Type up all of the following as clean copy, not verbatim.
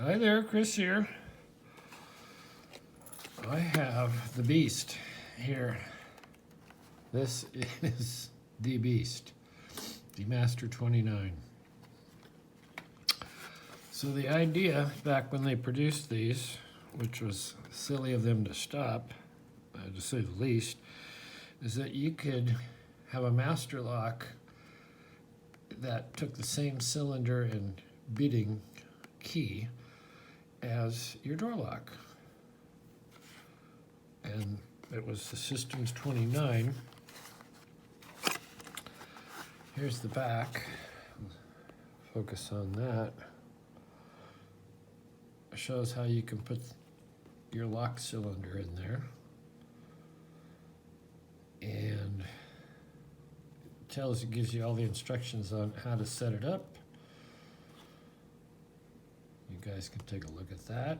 Hi there, Chris here. I have the Beast here. This is the Beast, the Master 29. So the idea back when they produced these, which was silly of them to stop, to say the least, is that you could have a master lock that took the same cylinder and bitting key as your door lock. And it was the Systems 29. Here's the back. Focus on that. It shows how you can put your lock cylinder in there. And it gives you all the instructions on how to set it up. You guys can take a look at that.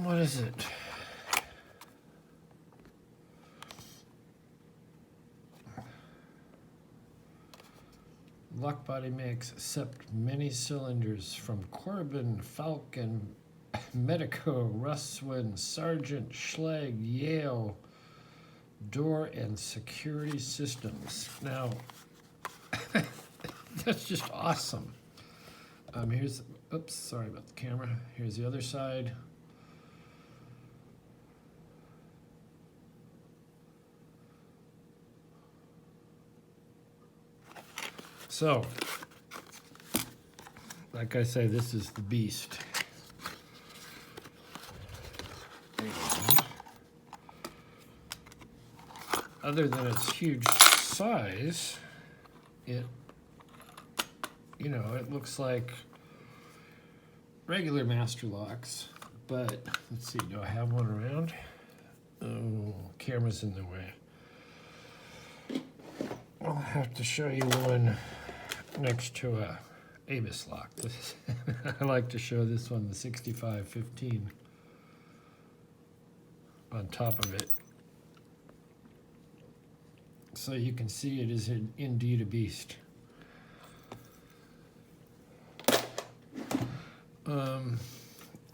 What is it? Lock body makes accept many cylinders from Corbin, Falcon, Medico, Russwin, Sargent, Schlage, Yale, door and security systems. Now, that's just awesome. Here's, oops, sorry about the camera. Here's the other side. So, like I say, this is the Beast. Other than its huge size, it looks like regular master locks, but let's see, do I have one around? Oh, camera's in the way. I'll have to show you one next to a Abus lock. I like to show this one, the 6515, on top of it. So you can see it is indeed a beast.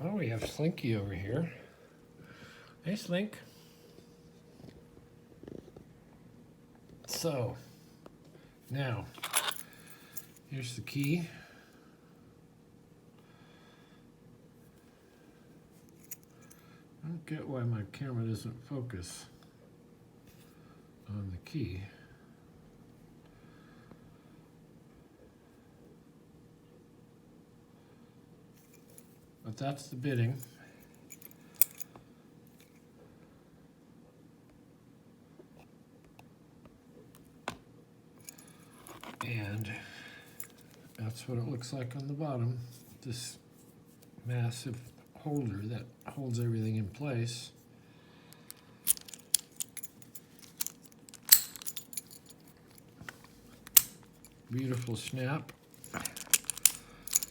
Oh, we have Slinky over here. Hey, Slink. So, now, here's the key. I don't get why my camera doesn't focus on the key. But that's the bitting. And that's what it looks like on the bottom. This massive holder that holds everything in place. Beautiful snap.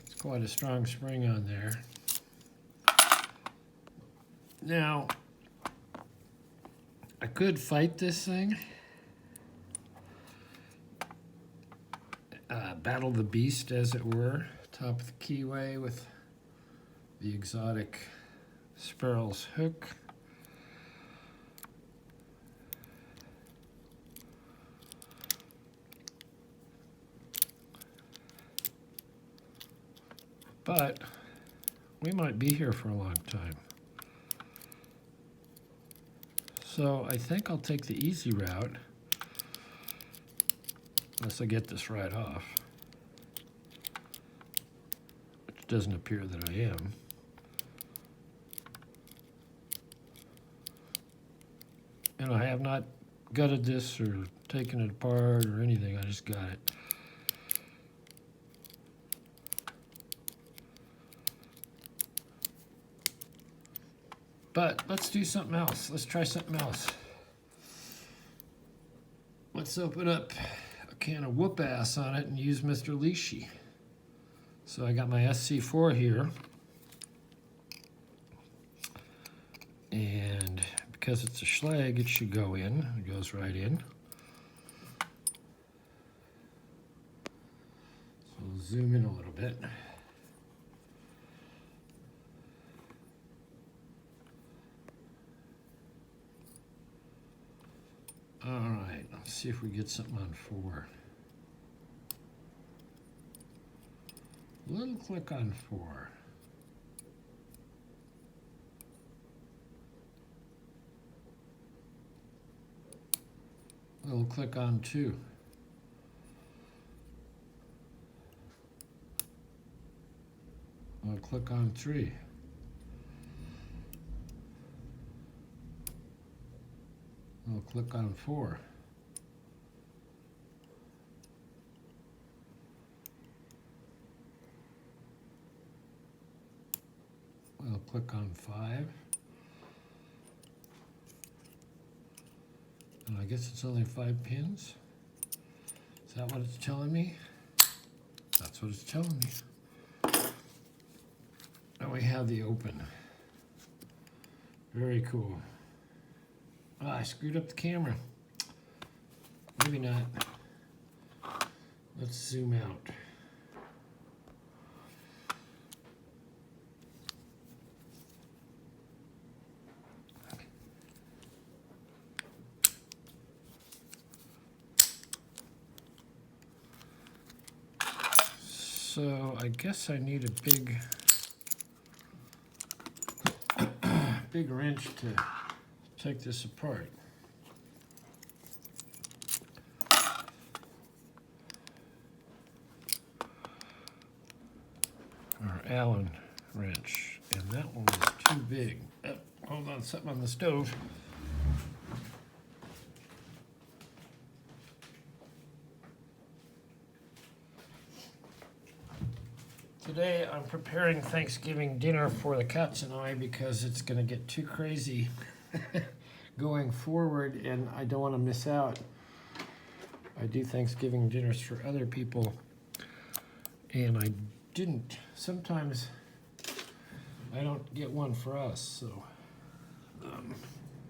It's quite a strong spring on there. Now, I could fight this thing. Battle the Beast, as it were. Top of the keyway with the exotic Sparrow's hook. But we might be here for a long time. So I think I'll take the easy route, unless I get this right off, which doesn't appear that I am. And I have not gutted this or taken it apart or anything, I just got it. But let's do something else. Let's try something else. Let's open up a can of whoop ass on it and use Mr. Leashy. So I got my SC4 here. And because it's a Schlage, it should go in. It goes right in. So zoom in a little bit. All right, let's see if we get something on 4. Little click on 4. Little click on 2. Little click on 3. We'll click on 4. We'll click on 5. And I guess it's only 5 pins. Is that what it's telling me? That's what it's telling me. And we have the open. Very cool. Oh, I screwed up the camera. Maybe not. Let's zoom out. So I guess I need a big wrench to take this apart. Or Allen wrench, and that one is too big. Oh, hold on, something on the stove. Today I'm preparing Thanksgiving dinner for the cats and I because it's going to get too crazy going forward and I don't want to miss out. I do Thanksgiving dinners for other people and I didn't. Sometimes I don't get one for us, so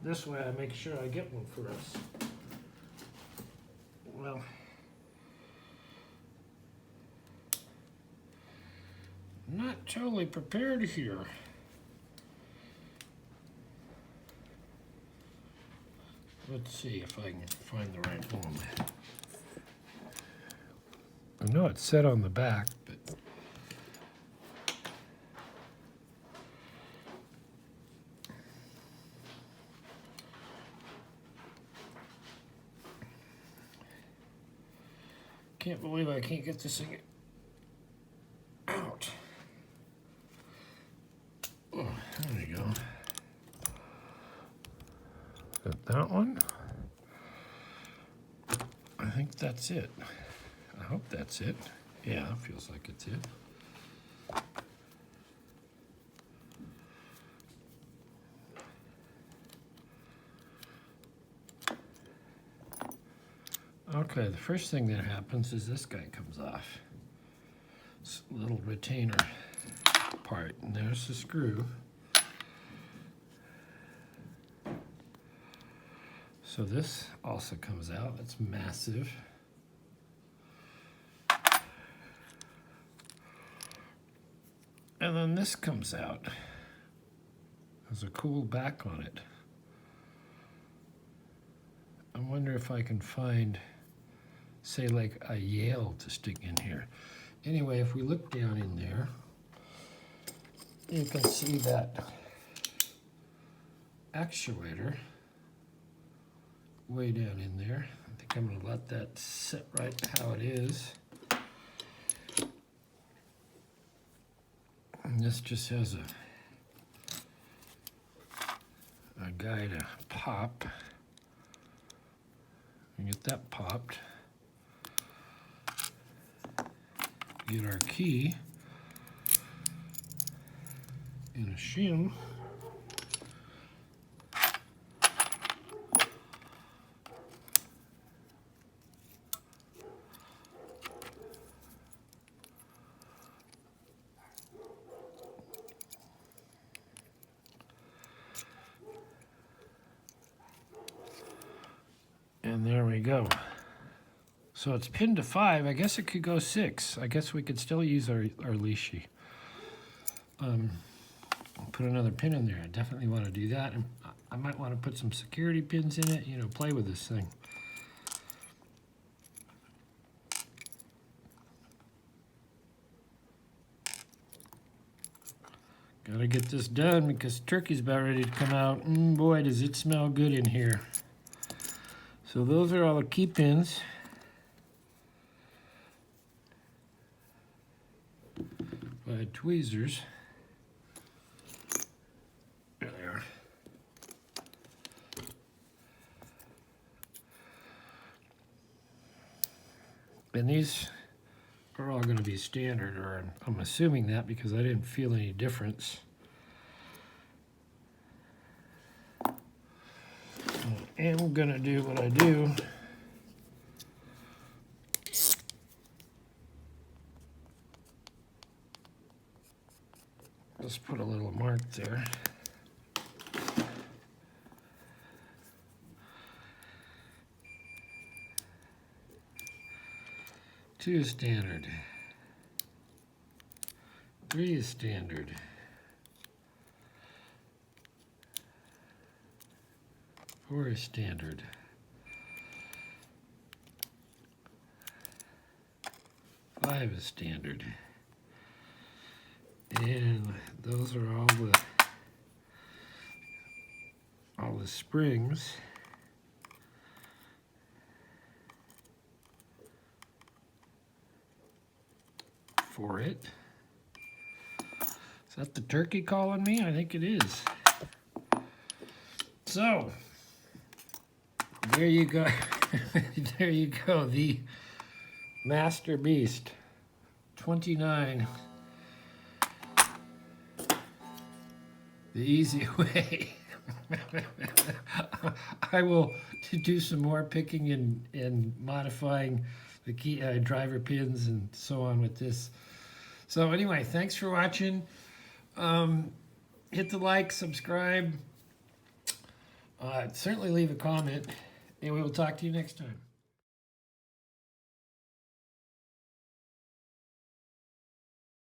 this way I make sure I get one for us. Well, not totally prepared here. Let's see if I can find the right one. I know it's set on the back, but can't believe I can't get this thing out. Oh, there you go. Got that one. I think that's it. I hope that's it. Yeah, it feels like it's it. Okay, the first thing that happens is this guy comes off. This little retainer part, and there's the screw. So this also comes out. It's massive. And then this comes out. There's a cool back on it. I wonder if I can find, say, like a Yale to stick in here. Anyway, if we look down in there, you can see that actuator way down in there. I think I'm going to let that sit right how it is. And this just has a guy to pop. We get that popped. Get our key and a shim. And there we go. So it's pinned to 5. I guess it could go 6. I guess we could still use our leashy. Put another pin in there. I definitely want to do that. And I might want to put some security pins in it, you know, play with this thing. Gotta get this done because turkey's about ready to come out. Boy, does it smell good in here. So those are all the key pins. By tweezers. There they are. And these are all going to be standard, or I'm assuming that because I didn't feel any difference. And I'm going to do what I do. Just put a little mark there. Two is standard. 3 is standard. 4 is standard. 5 is standard. And those are all the springs. For it. Is that the turkey calling me? I think it is. So, there you go. There you go. The Master Beast 29. The easy way. I will do some more picking and modifying the key driver pins and so on with this. So anyway, thanks for watching. Hit the like, subscribe, certainly leave a comment, and we will talk to you next time.